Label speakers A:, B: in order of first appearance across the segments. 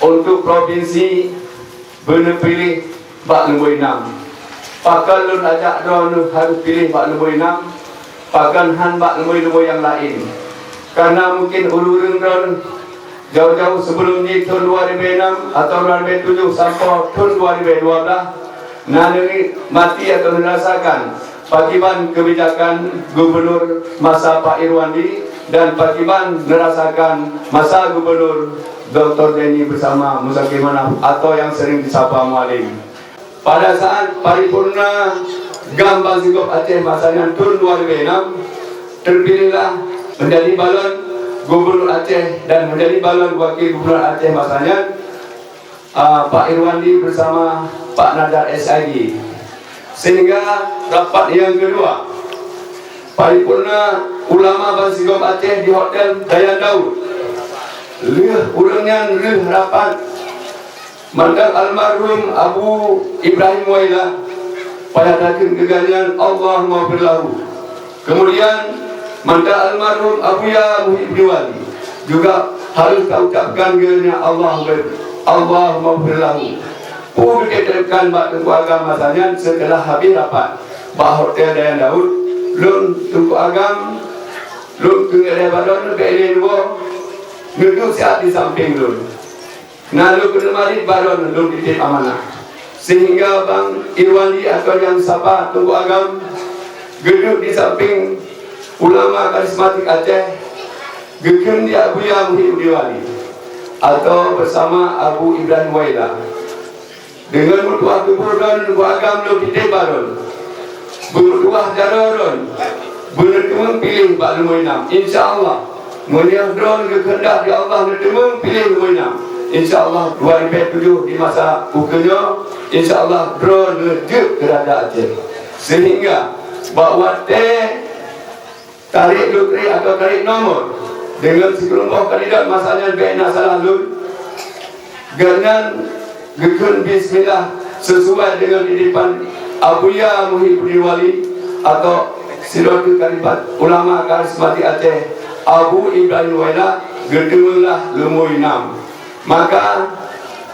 A: untuk provinsi benar pilih bak nombor 6. Pakan lun ajak don harus pilih bak nombor 6. Pakan han bak nombor yang lain. Karena mungkin urung don jauh-jauh sebelum ni tahun 2006 atau 2007 sampai tahun 2012 nanti mati atau merasakan bagaimana kebijakan Gubernur masa Pak Irwandi dan bagaimana merasakan masa Gubernur Dr. Denny bersama Musakir Manaf atau yang sering disapa Mualim. Pada saat paripurna Gambang Sigop Aceh masanya tahun 2006 terpilihlah menjadi balon Gubernur Aceh dan menjadi balon Wakil Gubernur Aceh masanya Pak Irwandi bersama Pak Nadar SID. Sehingga rapat yang kedua paripurna ulama Bansigop Aceh di Hotel Dayan Daud. Urangnya rapat mandang almarhum Abu Ibrahim Waila pada dakin keganyan Allah maghfirlahu. Kemudian mandang almarhum Abu Ya Muhibdiwali juga harus kita ucapkan keganyan Allah maghfirlahu. Dikatakan bak Tengku Agam masanya setelah habis rapat bak Hotel Dayan Daud lun Tengku Agam lun Tengku Badon ke Elenwo duduk siap di samping lun. Nah lun kena marit Badon lun titip amanah. Sehingga Bang Irwandi atau yang sapa Tengku Agam duduk di samping ulama karismatik Aceh geken di Abu Ya Muhibdiwali atau bersama Abu Ibrahim Waila. Dengan bertuah keburuan beragam lo kita baron bertuah jaron bertemu pilih bak nombor 6 insyaAllah melihat drone kehendak di Allah bertemu pilih nombor 6 insyaAllah 2007 di masa ukenya insyaAllah drone ngejek kerada Aceh sehingga bahawa tarik lutri atau tarik nomor dengan sekelompok kandidat masanya bina salah lun dengan gekun bismillah sesuai dengan titipan Abu Ya Muhibdiwali atau Silatul Kalimat Ulama Karismatik Aceh Abu Ibrahim Waila gedemulah lemur 6. Maka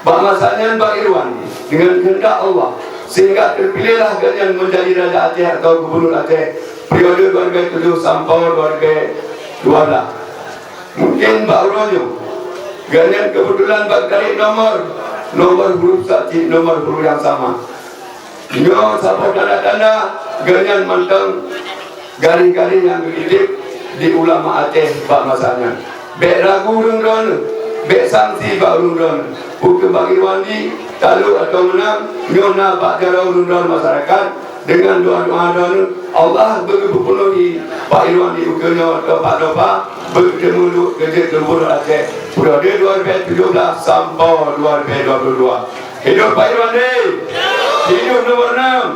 A: bak masanya Bang Irwandi dengan kehendak Allah sehingga terpilihlah kalian menjadi Raja Aceh atau Gubernur Aceh periode 2007 sampai 2012. Mungkin Mbak Uronyo kalian kebetulan bak tarik nomor huruf sakit, nomor huruf yang sama. Nyo siapa tanda-tanda ganyan mantang garing-garing yang dititip di ulama Aceh bak masanya. Bek ragu rung-rung, bek sanksi bak rung-rung. Bukan Bang Irwandi talu atau menang nyo na bak jarau rung-rung masyarakat dengan doa-doa Allah berpenuhi Pak Irwandi ukenya atau Pak Dopa bertemu kerja Gubernur Aceh periode 2017 sampai 2022. Hidup Pak Irwandi, hidup nomor 6.